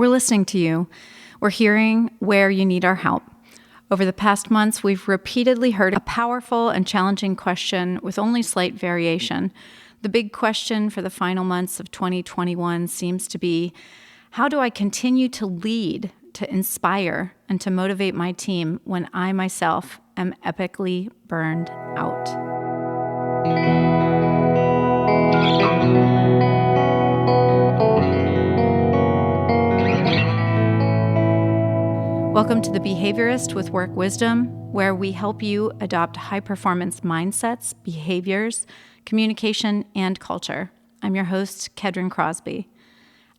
We're listening to you. We're hearing where you need our help. Over the past months, we've repeatedly heard a powerful and challenging question with only slight variation. The big question for the final months of 2021 seems to be, how do I continue to lead, to inspire, and to motivate my team when I myself am epically burned out? Welcome to The Behaviorist with Work Wisdom, where we help you adopt high-performance mindsets, behaviors, communication, and culture. I'm your host, Kedren Crosby.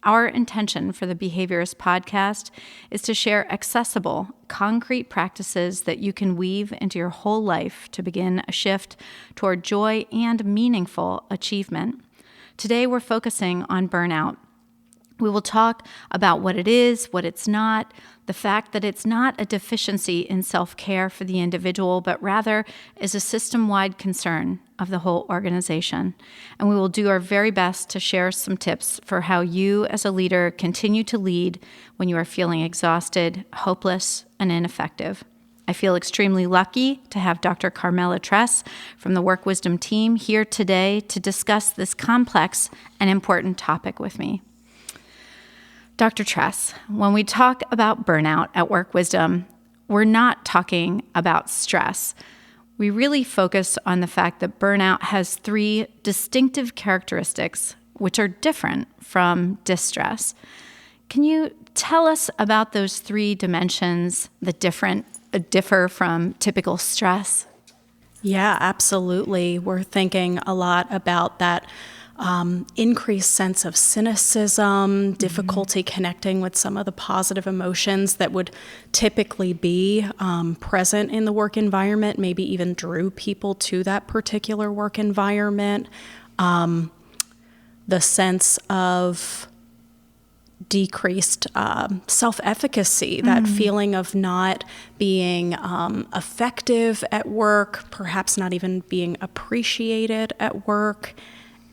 Our intention for the Behaviorist podcast is to share accessible, concrete practices that you can weave into your whole life to begin a shift toward joy and meaningful achievement. Today, we're focusing on burnout. We will talk about what it is, what it's not, the fact that it's not a deficiency in self-care for the individual, but rather is a system-wide concern of the whole organization. And we will do our very best to share some tips for how you as a leader continue to lead when you are feeling exhausted, hopeless, and ineffective. I feel extremely lucky to have Dr. Carmella Tress from the Work Wisdom team here today to discuss this complex and important topic with me. Dr. Tress, when we talk about burnout at Work Wisdom, we're not talking about stress. We really focus on the fact that burnout has three distinctive characteristics which are different from distress. Can you tell us about those three dimensions that differ from typical stress? Yeah, absolutely. We're thinking a lot about that increased sense of cynicism, difficulty connecting with some of the positive emotions that would typically be present in the work environment, maybe even drew people to that particular work environment. The sense of decreased self-efficacy, that feeling of not being effective at work, perhaps not even being appreciated at work.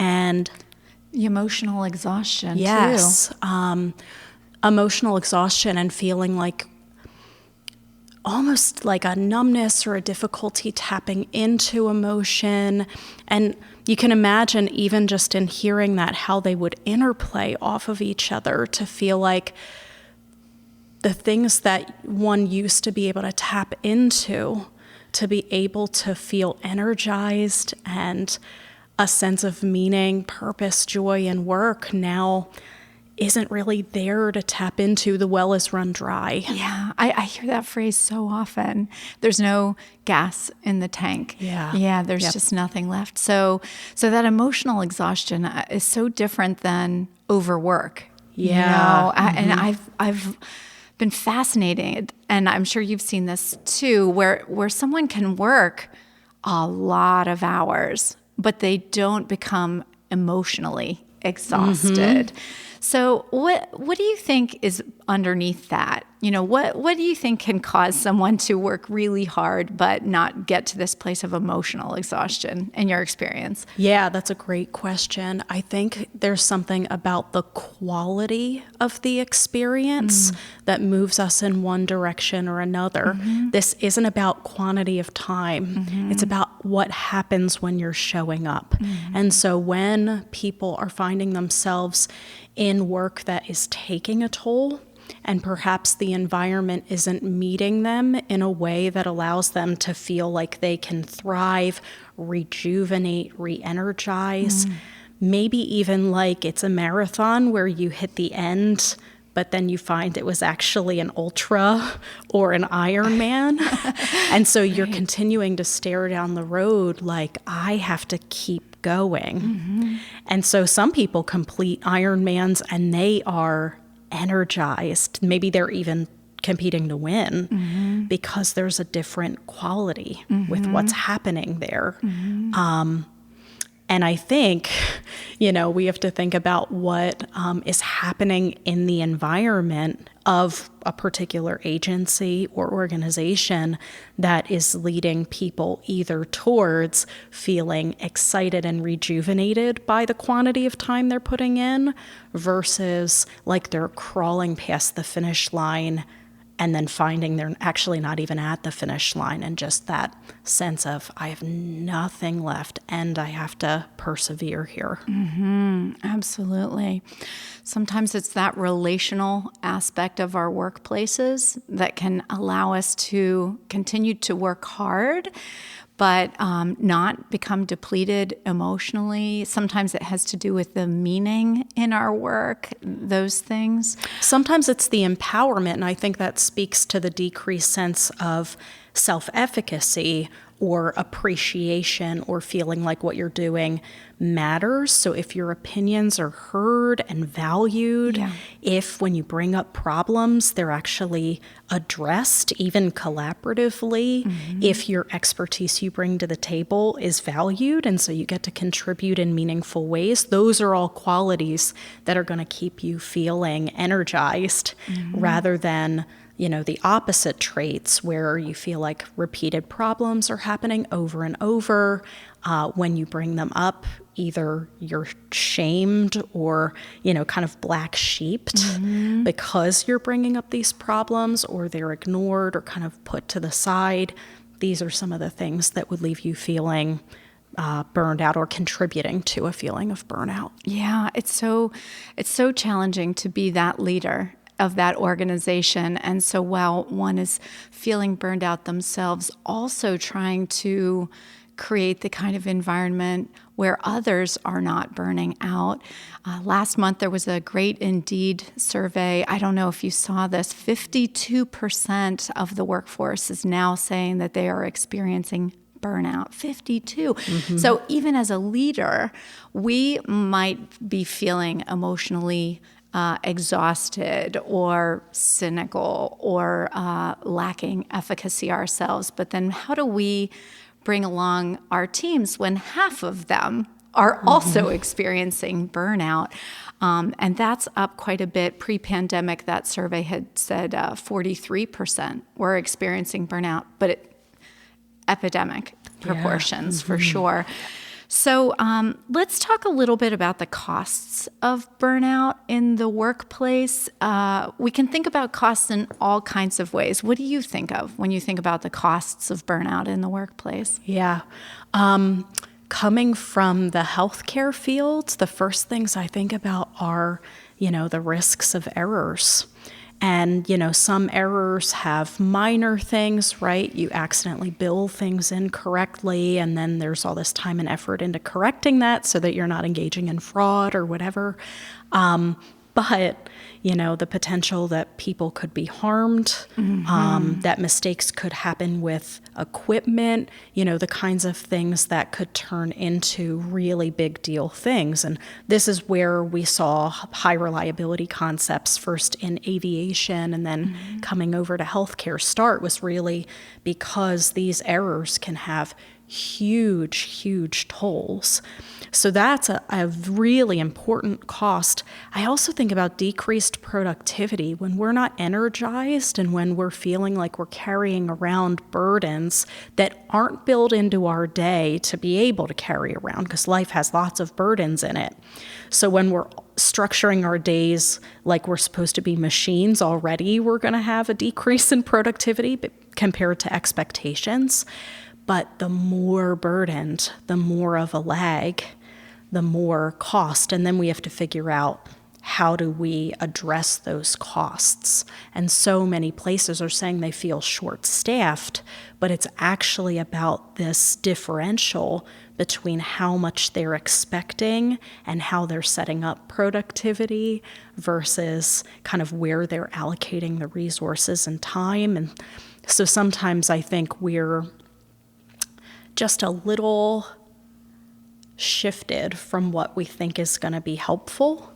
And emotional exhaustion, yes, too. Emotional exhaustion and feeling like almost like a numbness or a difficulty tapping into emotion. And you can imagine even just in hearing that, how they would interplay off of each other to feel like the things that one used to be able to tap into, to be able to feel energized and a sense of meaning, purpose, joy in work now isn't really there to tap into. The well is run dry. Yeah, I hear that phrase so often. There's no gas in the tank. Yeah, there's just nothing left. So that emotional exhaustion is so different than overwork. Yeah. And I've been fascinated, and I'm sure you've seen this too, where someone can work a lot of hours, but they don't become emotionally exhausted. So what do you think is underneath that? You know, what do you think can cause someone to work really hard but not get to this place of emotional exhaustion in your experience? Yeah, that's a great question. I think there's something about the quality of the experience that moves us in one direction or another. This isn't about quantity of time. It's about what happens when you're showing up. And so when people are finding themselves in work that is taking a toll, and perhaps the environment isn't meeting them in a way that allows them to feel like they can thrive, rejuvenate, re-energize. Maybe even like it's a marathon where you hit the end, but then you find it was actually an ultra or an Ironman. And so you're continuing to stare down the road like, I have to keep going. And so some people complete Ironmans and they are energized. Maybe they're even competing to win because there's a different quality with what's happening there. And I think, we have to think about what is happening in the environment of a particular agency or organization that is leading people either towards feeling excited and rejuvenated by the quantity of time they're putting in versus like they're crawling past the finish line and then finding they're actually not even at the finish line, and just that sense of, I have nothing left and I have to persevere here. Absolutely. Sometimes it's that relational aspect of our workplaces that can allow us to continue to work hard, but not become depleted emotionally. Sometimes it has to do with the meaning in our work, those things. Sometimes it's the empowerment, and I think that speaks to the decreased sense of self-efficacy or appreciation or feeling like what you're doing matters. So if your opinions are heard and valued, if when you bring up problems, they're actually addressed, even collaboratively, if your expertise you bring to the table is valued, and so you get to contribute in meaningful ways, those are all qualities that are going to keep you feeling energized rather than the opposite traits where you feel like repeated problems are happening over and over. When you bring them up, either you're shamed or, kind of black sheeped because you're bringing up these problems, or they're ignored or kind of put to the side. These are some of the things that would leave you feeling burned out or contributing to a feeling of burnout. Yeah, it's so challenging to be that leader of that organization. And so while one is feeling burned out themselves, also trying to create the kind of environment where others are not burning out. Last month, there was a great Indeed survey. I don't know if you saw this. 52% of the workforce is now saying that they are experiencing burnout. 52. So even as a leader, we might be feeling emotionally exhausted or cynical or lacking efficacy ourselves. But then how do we bring along our teams when half of them are also experiencing burnout? And that's up quite a bit. Pre-pandemic, that survey had said 43% were experiencing burnout, but epidemic proportions for sure. So let's talk a little bit about the costs of burnout in the workplace. We can think about costs in all kinds of ways. What do you think of when you think about the costs of burnout in the workplace? Yeah. Coming from the healthcare fields, the first things I think about are, the risks of errors. And, some errors have minor things, right? You accidentally bill things incorrectly, and then there's all this time and effort into correcting that so that you're not engaging in fraud or whatever. But, the potential that people could be harmed, that mistakes could happen with equipment, the kinds of things that could turn into really big deal things. And this is where we saw high reliability concepts first in aviation and then coming over to healthcare start, was really because these errors can have huge tolls. So that's a really important cost. I also think about decreased productivity. When we're not energized and when we're feeling like we're carrying around burdens that aren't built into our day to be able to carry around, because life has lots of burdens in it. So when we're structuring our days like we're supposed to be machines already, we're going to have a decrease in productivity compared to expectations. But the more burdened, the more of a lag, the more cost. And then we have to figure out, how do we address those costs? And so many places are saying they feel short-staffed, but it's actually about this differential between how much they're expecting and how they're setting up productivity versus kind of where they're allocating the resources and time. And so sometimes I think we're just a little shifted from what we think is going to be helpful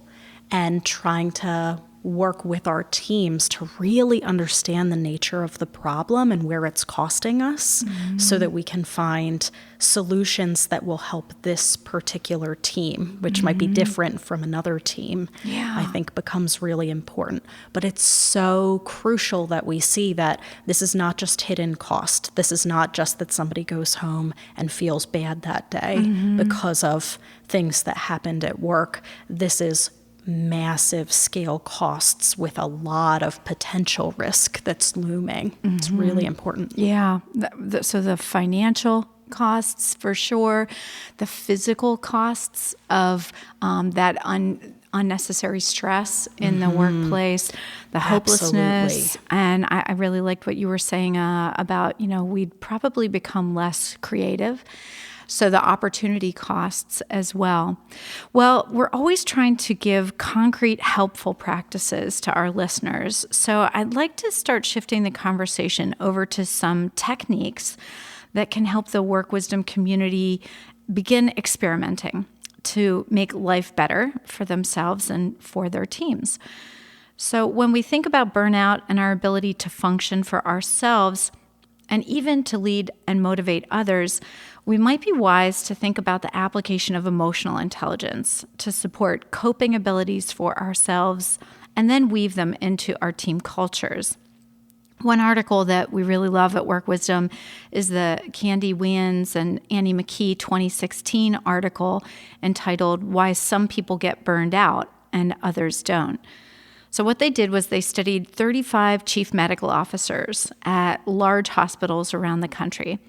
and trying to work with our teams to really understand the nature of the problem and where it's costing us so that we can find solutions that will help this particular team, which might be different from another team, I think becomes really important. But it's so crucial that we see that this is not just hidden cost. This is not just that somebody goes home and feels bad that day because of things that happened at work. This is massive scale costs with a lot of potential risk that's looming. It's really important. Yeah. So the financial costs for sure, the physical costs of that unnecessary stress in the workplace, the hopelessness. Absolutely. And I really liked what you were saying about, we'd probably become less creative. So the opportunity costs as well. Well, we're always trying to give concrete, helpful practices to our listeners. So I'd like to start shifting the conversation over to some techniques that can help the work wisdom community begin experimenting to make life better for themselves and for their teams. So when we think about burnout and our ability to function for ourselves, and even to lead and motivate others, we might be wise to think about the application of emotional intelligence to support coping abilities for ourselves and then weave them into our team cultures. One article that we really love at Work Wisdom is the Candy Wiens and Annie McKee 2016 article entitled Why Some People Get Burned Out and Others Don't. So what they did was they studied 35 chief medical officers at large hospitals around the country.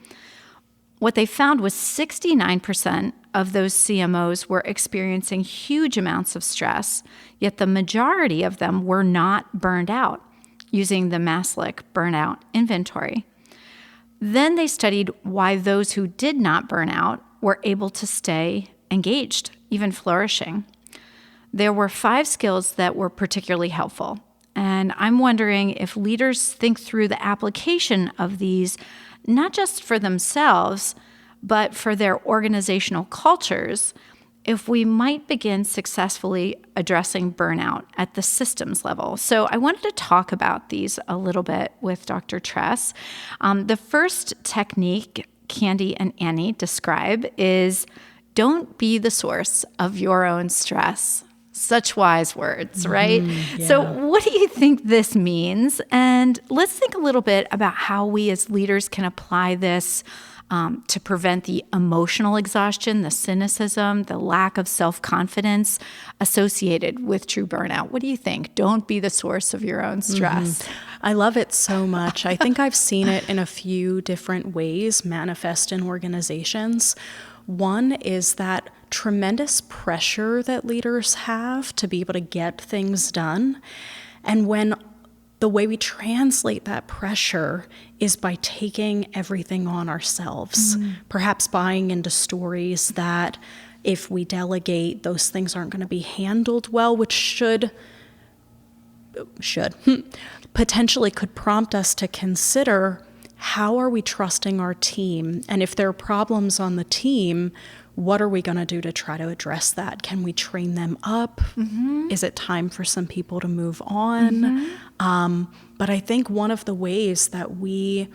What they found was 69% of those CMOs were experiencing huge amounts of stress, yet the majority of them were not burned out, using the Maslick burnout inventory. Then they studied why those who did not burn out were able to stay engaged, even flourishing. There were 5 skills that were particularly helpful. And I'm wondering if leaders think through the application of these, not just for themselves, but for their organizational cultures, if we might begin successfully addressing burnout at the systems level. So I wanted to talk about these a little bit with Dr. Tress. The first technique Candy and Annie describe is don't be the source of your own stress. Such wise words, right? Yeah. So what do you think this means? And let's think a little bit about how we as leaders can apply this to prevent the emotional exhaustion, the cynicism, the lack of self-confidence associated with true burnout. What do you think? Don't be the source of your own stress. I love it so much. I think I've seen it in a few different ways manifest in organizations. One is that tremendous pressure that leaders have to be able to get things done. And when the way we translate that pressure is by taking everything on ourselves, perhaps buying into stories that if we delegate, those things aren't going to be handled well, which should potentially could prompt us to consider, how are we trusting our team? And if there are problems on the team, what are we going to do to try to address that? Can we train them up? Is it time for some people to move on? But I think one of the ways that we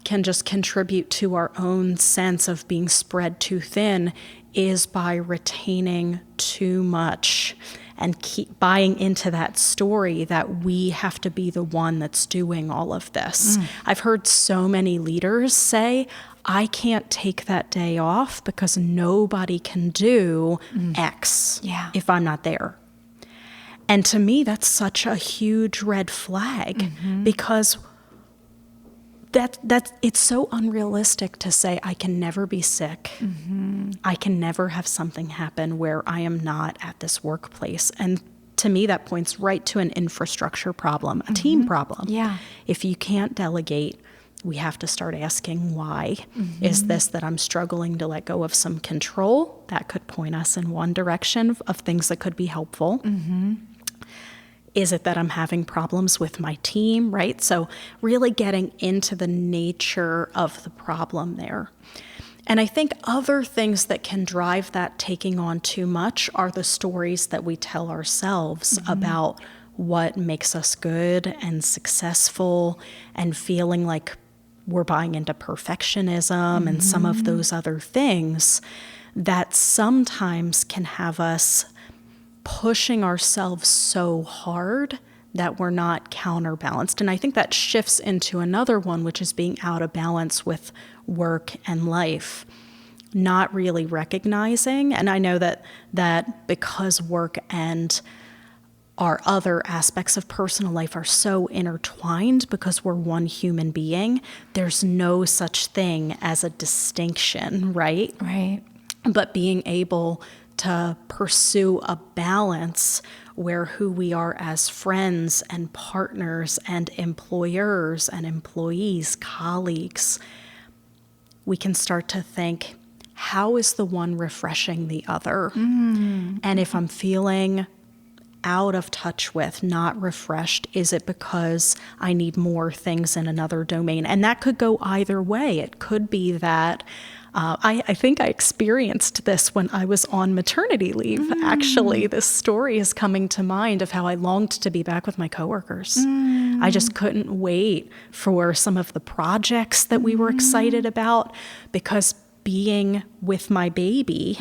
can just contribute to our own sense of being spread too thin is by retaining too much and keep buying into that story that we have to be the one that's doing all of this. I've heard so many leaders say, I can't take that day off because nobody can do X if I'm not there. And to me, that's such a huge red flag because it's so unrealistic to say I can never be sick. I can never have something happen where I am not at this workplace. And to me, that points right to an infrastructure problem, a team problem. Yeah. If you can't delegate, we have to start asking why. Is this that I'm struggling to let go of some control? That could point us in one direction of things that could be helpful. Is it that I'm having problems with my team, right? So really getting into the nature of the problem there. And I think other things that can drive that taking on too much are the stories that we tell ourselves about what makes us good and successful, and feeling like we're buying into perfectionism and some of those other things that sometimes can have us pushing ourselves so hard that we're not counterbalanced. And I think that shifts into another one, which is being out of balance with work and life, not really recognizing. And I know that because work and our other aspects of personal life are so intertwined because we're one human being, there's no such thing as a distinction, right? Right. But being able to pursue a balance where who we are as friends and partners and employers and employees, colleagues, we can start to think, how is the one refreshing the other? And if I'm feeling out of touch with, not refreshed, is it because I need more things in another domain? And that could go either way. It could be that I think I experienced this when I was on maternity leave. Actually, this story is coming to mind of how I longed to be back with my coworkers. I just couldn't wait for some of the projects that we were excited about, because being with my baby,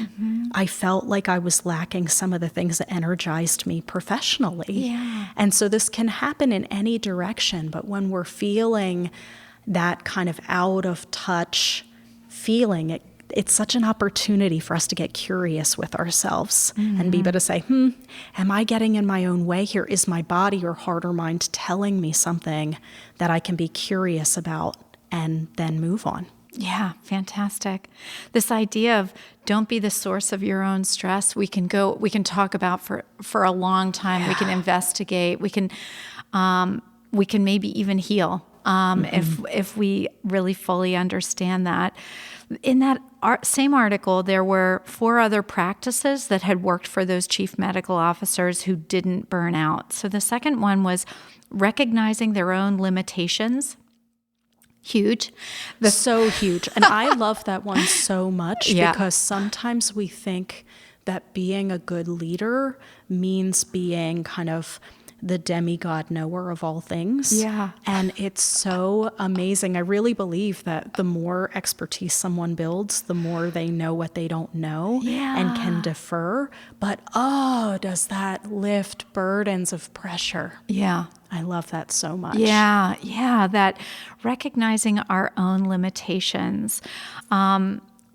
I felt like I was lacking some of the things that energized me professionally. Yeah. And so this can happen in any direction, but when we're feeling that kind of out of touch feeling, it's such an opportunity for us to get curious with ourselves and be able to say, am I getting in my own way here? Is my body or heart or mind telling me something that I can be curious about and then move on? Yeah, fantastic. This idea of don't be the source of your own stress, we can talk about for a long time. Yeah. We can investigate. We can maybe even heal if we really fully understand that. In that same article, there were 4 other practices that had worked for those chief medical officers who didn't burn out. So the second one was recognizing their own limitations. Huge. So huge. And I love that one so much because sometimes we think that being a good leader means being kind of the demigod knower of all things. Yeah. And it's so amazing. I really believe that the more expertise someone builds, the more they know what they don't know and can defer. But does that lift burdens of pressure? Yeah. I love that so much. Yeah, that recognizing our own limitations.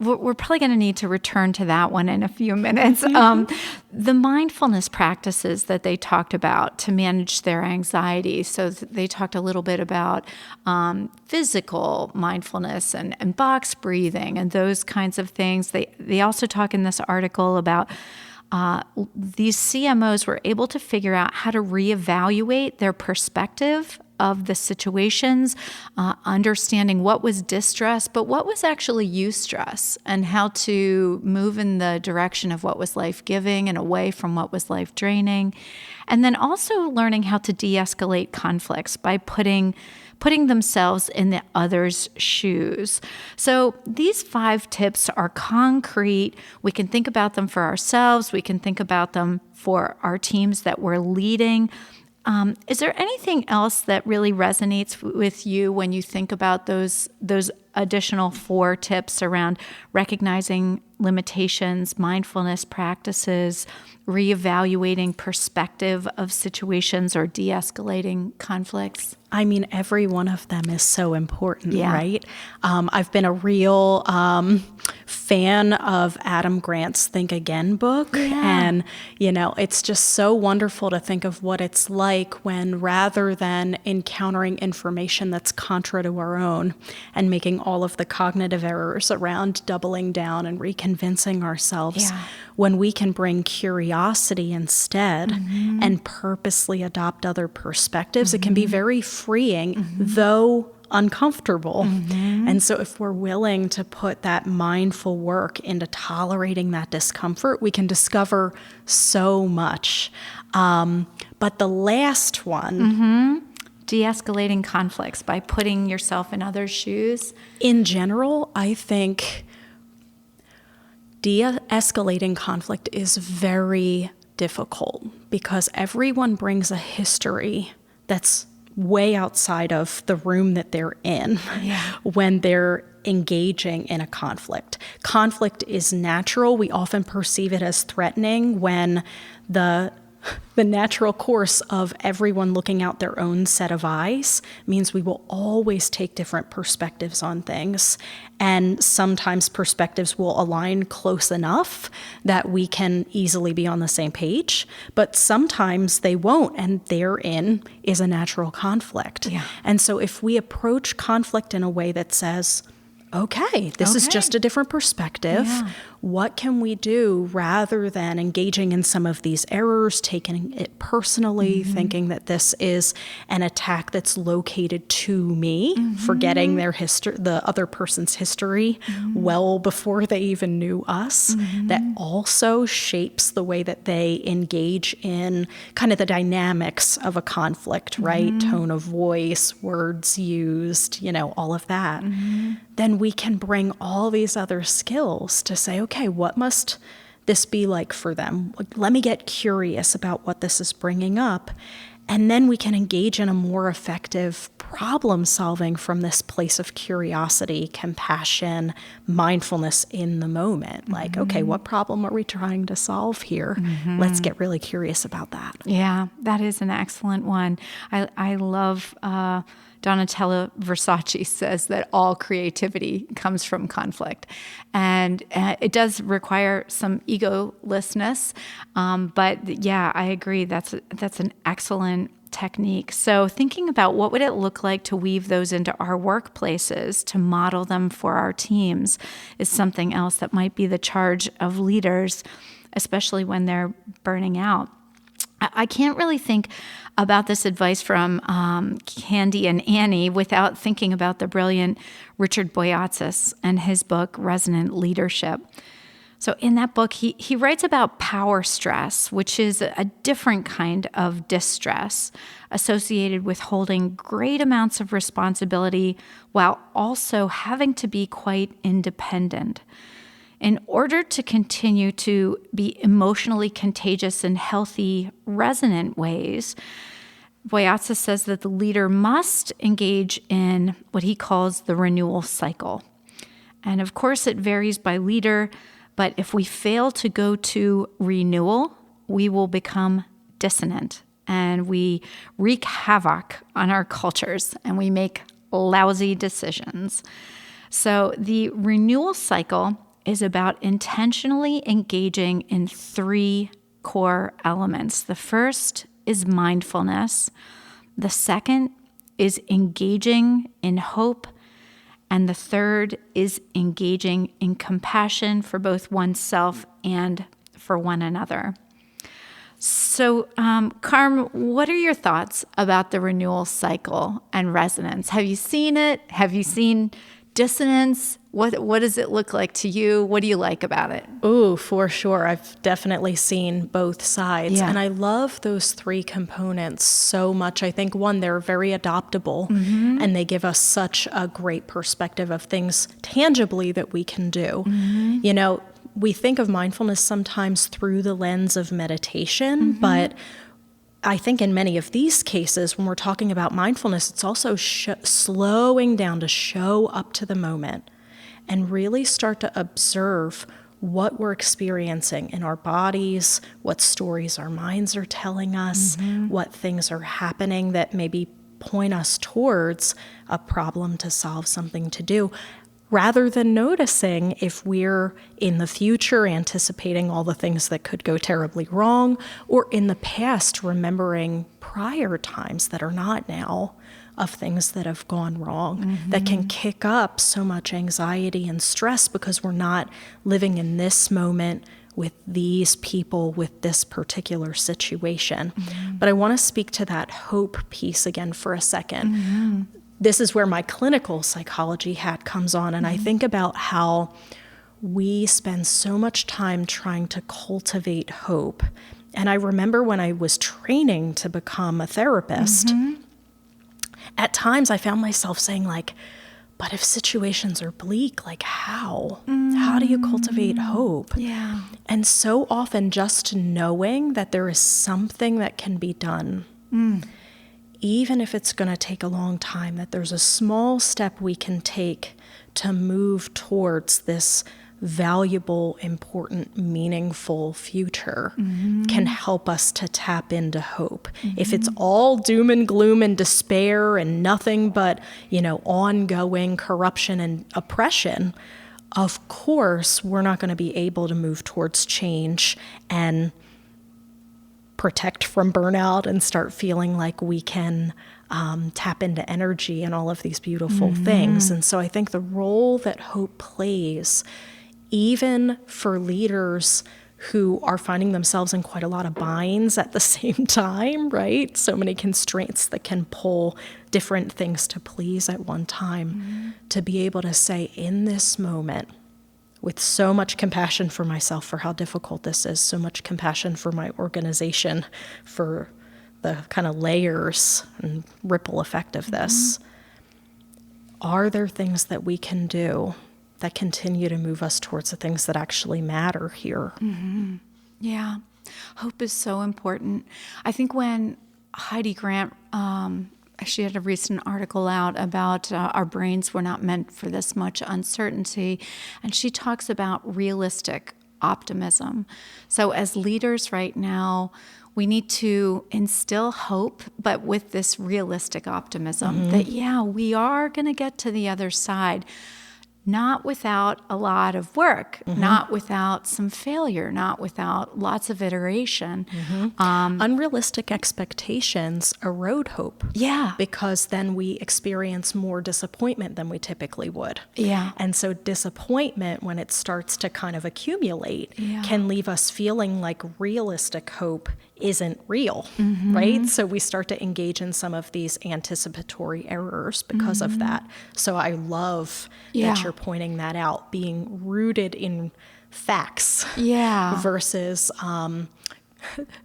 We're probably going to need to return to that one in a few minutes. The mindfulness practices that they talked about to manage their anxiety. So they talked a little bit about physical mindfulness and box breathing and those kinds of things. They also talk in this article about these CMOs were able to figure out how to reevaluate their perspective of the situations, understanding what was distress, but what was actually eustress, and how to move in the direction of what was life-giving and away from what was life-draining. And then also learning how to de-escalate conflicts by putting themselves in the other's shoes. So these 5 tips are concrete. We can think about them for ourselves. We can think about them for our teams that we're leading. Is there anything else that really resonates with you when you think about those additional 4 tips around recognizing limitations, mindfulness practices, reevaluating perspective of situations, or de-escalating conflicts? I mean, every one of them is so important, right? I've been a real fan of Adam Grant's Think Again book. And, it's just so wonderful to think of what it's like when, rather than encountering information that's contra to our own and making all of the cognitive errors around doubling down and reconvincing ourselves, when we can bring curiosity instead and purposely adopt other perspectives, it can be very freeing, though uncomfortable. And so if we're willing to put that mindful work into tolerating that discomfort, we can discover so much. But the last one, de-escalating conflicts by putting yourself in others' shoes. In general, I think de-escalating conflict is very difficult because everyone brings a history that's way outside of the room that they're in when they're engaging in a conflict. Conflict is natural. We often perceive it as threatening when the natural course of everyone looking out their own set of eyes means we will always take different perspectives on things. And sometimes perspectives will align close enough that we can easily be on the same page, but sometimes they won't, and therein is a natural conflict. Yeah. And so if we approach conflict in a way that says, okay, this is just a different perspective. Yeah. What can we do rather than engaging in some of these errors, taking it personally, thinking that this is an attack that's located to me, forgetting their history, the other person's history well before they even knew us, that also shapes the way that they engage in kind of the dynamics of a conflict, right? Tone of voice, words used, all of that. Then we can bring all these other skills to say, okay, what must this be like for them? Let me get curious about what this is bringing up. And then we can engage in a more effective problem solving from this place of curiosity, compassion, mindfulness in the moment. Like, okay, what problem are we trying to solve here? Let's get really curious about that. Yeah, that is an excellent one. I love Donatella Versace says that all creativity comes from conflict. And it does require some egolessness. But yeah, I agree. That's an excellent technique. So thinking about what would it look like to weave those into our workplaces, to model them for our teams, is something else that might be the charge of leaders, especially when they're burning out. I can't really think about this advice from Candy and Annie without thinking about the brilliant Richard Boyatzis and his book, Resonant Leadership. So in that book, he writes about power stress, which is a different kind of distress associated with holding great amounts of responsibility while also having to be quite independent. In order to continue to be emotionally contagious in healthy, resonant ways, Boyatzis says that the leader must engage in what he calls the renewal cycle. And of course, it varies by leader, but if we fail to go to renewal, we will become dissonant and we wreak havoc on our cultures and we make lousy decisions. So the renewal cycle is about intentionally engaging in 3 core elements. The first is mindfulness. The second is engaging in hope. And the third is engaging in compassion for both oneself and for one another. So, Carm, what are your thoughts about the renewal cycle and resonance? Have you seen it? Have you seen dissonance? What does it look like to you? What do you like about it? Oh, for sure. I've definitely seen both sides. Yeah. And I love those 3 components so much. I think, one, they're very adoptable and they give us such a great perspective of things tangibly that we can do. We think of mindfulness sometimes through the lens of meditation, but I think in many of these cases, when we're talking about mindfulness, it's also slowing down to show up to the moment and really start to observe what we're experiencing in our bodies, what stories our minds are telling us, what things are happening that maybe point us towards a problem to solve, something to do, rather than noticing if we're in the future anticipating all the things that could go terribly wrong, or in the past remembering prior times that are not now of things that have gone wrong, that can kick up so much anxiety and stress because we're not living in this moment with these people, with this particular situation. But I want to speak to that hope piece again for a second. This is where my clinical psychology hat comes on, and I think about how we spend so much time trying to cultivate hope. And I remember when I was training to become a therapist, at times I found myself saying, like, But if situations are bleak, like how? How do you cultivate hope? Yeah. And so often just knowing that there is something that can be done, even if it's going to take a long time, that there's a small step we can take to move towards this valuable, important, meaningful future can help us to tap into hope. If it's all doom and gloom and despair and nothing but, ongoing corruption and oppression, of course, we're not going to be able to move towards change and protect from burnout and start feeling like we can tap into energy and all of these beautiful things. And so I think the role that hope plays, even for leaders who are finding themselves in quite a lot of binds at the same time, right? So many constraints that can pull different things to please at one time, to be able to say in this moment, with so much compassion for myself for how difficult this is, so much compassion for my organization, for the kind of layers and ripple effect of this, are there things that we can do that continue to move us towards the things that actually matter here? Yeah. Hope is so important. I think when Heidi Grant, she had a recent article out about our brains were not meant for this much uncertainty, and she talks about realistic optimism. So as leaders right now, we need to instill hope, but with this realistic optimism that, we are going to get to the other side. Not without a lot of work, not without some failure, not without lots of iteration. Unrealistic expectations erode hope. Yeah. Because then we experience more disappointment than we typically would. Yeah. And so disappointment, when it starts to kind of accumulate, can leave us feeling like realistic hope isn't real, right? So we start to engage in some of these anticipatory errors because of that. So I love that you're pointing that out, being rooted in facts versus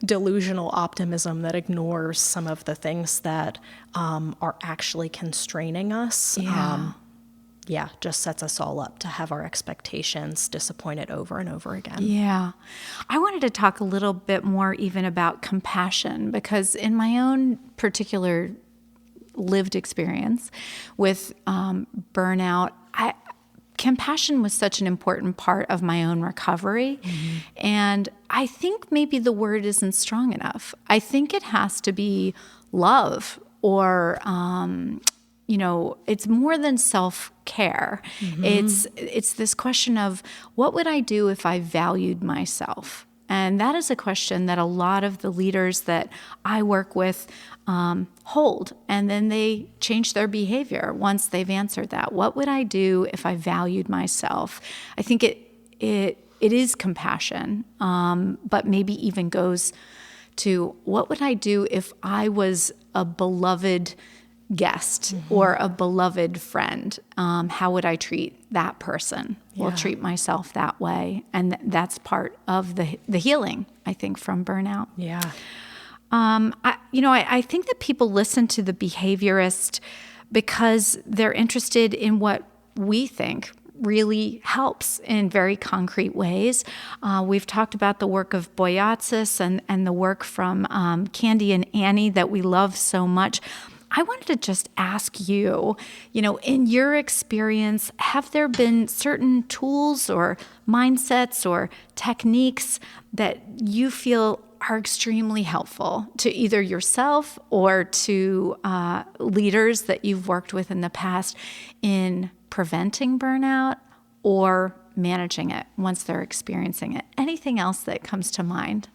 delusional optimism that ignores some of the things that are actually constraining us. Just sets us all up to have our expectations disappointed over and over again. Yeah. I wanted to talk a little bit more even about compassion, because in my own particular lived experience with burnout, compassion was such an important part of my own recovery. And I think maybe the word isn't strong enough. I think it has to be love or it's more than self-care. It's this question of what would I do if I valued myself? And that is a question that a lot of the leaders that I work with hold, and then they change their behavior once they've answered that. What would I do if I valued myself? I think it is compassion, but maybe even goes to what would I do if I was a beloved guest or a beloved friend? How would I treat that person or treat myself that way? And that's part of the healing, I think, from burnout. Yeah. I think that people listen to the behaviorist because they're interested in what we think really helps in very concrete ways. We've talked about the work of Boyatzis and the work from Candy and Annie that we love so much. I wanted to just ask you, in your experience, have there been certain tools or mindsets or techniques that you feel are extremely helpful to either yourself or to leaders that you've worked with in the past in preventing burnout or managing it once they're experiencing it? Anything else that comes to mind?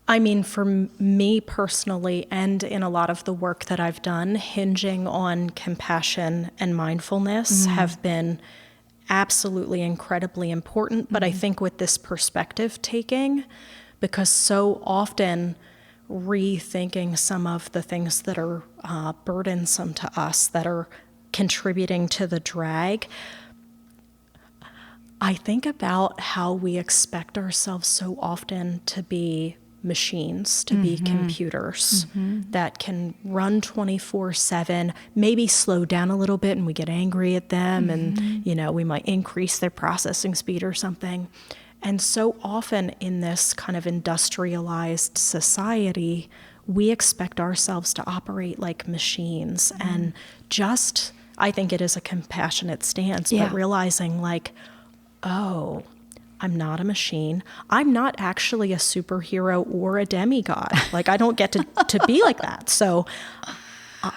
I mean, for me personally, and in a lot of the work that I've done, hinging on compassion and mindfulness have been absolutely incredibly important. But I think with this perspective taking, because so often rethinking some of the things that are burdensome to us, that are contributing to the drag, I think about how we expect ourselves so often to be machines, to be computers that can run 24/7, maybe slow down a little bit and we get angry at them and, we might increase their processing speed or something. And so often in this kind of industrialized society, we expect ourselves to operate like machines. And just, I think it is a compassionate stance, but realizing like, oh, I'm not a machine. I'm not actually a superhero or a demigod. Like, I don't get to be like that. So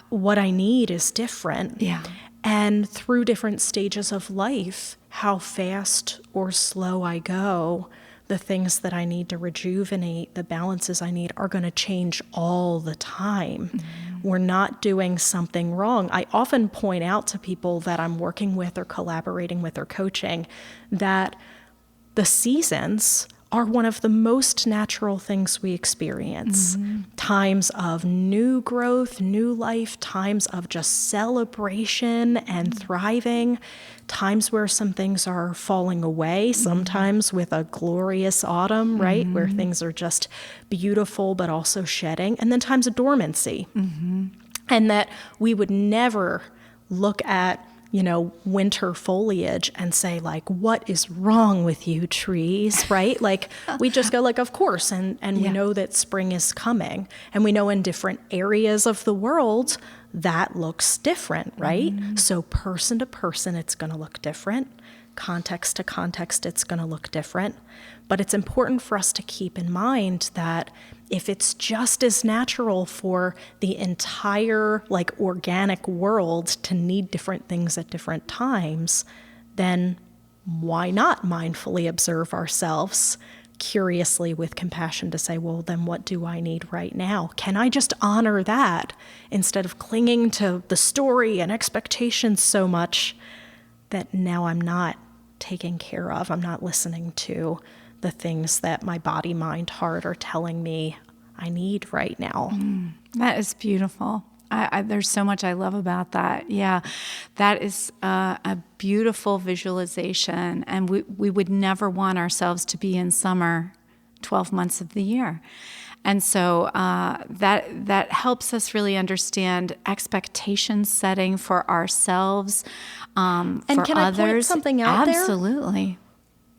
what I need is different. Yeah. And through different stages of life, how fast or slow I go, the things that I need to rejuvenate, the balances I need are going to change all the time. We're not doing something wrong. I often point out to people that I'm working with or collaborating with or coaching that the seasons are one of the most natural things we experience. Times of new growth, new life, times of just celebration and thriving, times where some things are falling away, sometimes with a glorious autumn, right, where things are just beautiful but also shedding, and then times of dormancy. And that we would never look at winter foliage and say like, what is wrong with you trees, right? Like we just go like, of course. And we know that spring is coming, and we know in different areas of the world that looks different, right? So person to person, it's going to look different. Context to context, it's going to look different. But it's important for us to keep in mind that if it's just as natural for the entire like organic world to need different things at different times, then why not mindfully observe ourselves curiously with compassion to say, well, then what do I need right now? Can I just honor that instead of clinging to the story and expectations so much that now I'm not taken care of? I'm not listening to the things that my body, mind, heart are telling me I need right now. That is beautiful. There's so much I love about that. Yeah, that is a beautiful visualization. And we would never want ourselves to be in summer 12 months of the year. And so that helps us really understand expectation setting for ourselves, and can for I others. point something out there? Absolutely.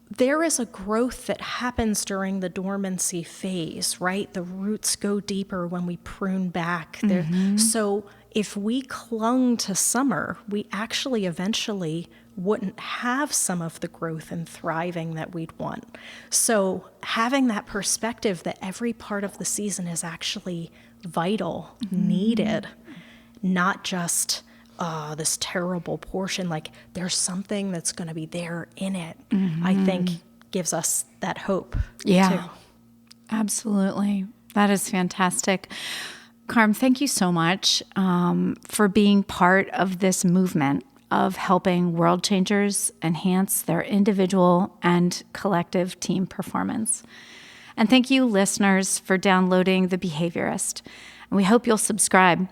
There is a growth that happens during the dormancy phase, right? The roots go deeper when we prune back. So if we clung to summer, we actually eventually wouldn't have some of the growth and thriving that we'd want. So having that perspective that every part of the season is actually vital, needed, not just this terrible portion, like there's something that's going to be there in it, I think gives us that hope. Yeah, too. Absolutely. That is fantastic. Carm, thank you so much for being part of this movement of helping world changers enhance their individual and collective team performance. And thank you, listeners, for downloading The Behaviorist. And we hope you'll subscribe.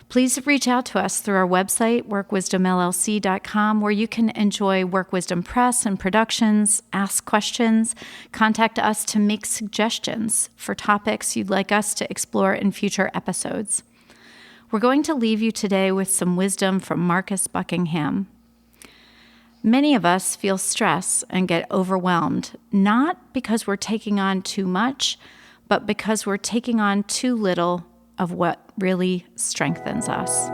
Please reach out to us through our website, workwisdomllc.com, where you can enjoy Work Wisdom Press and productions, ask questions, contact us to make suggestions for topics you'd like us to explore in future episodes. We're going to leave you today with some wisdom from Marcus Buckingham. Many of us feel stress and get overwhelmed, not because we're taking on too much, but because we're taking on too little of what really strengthens us.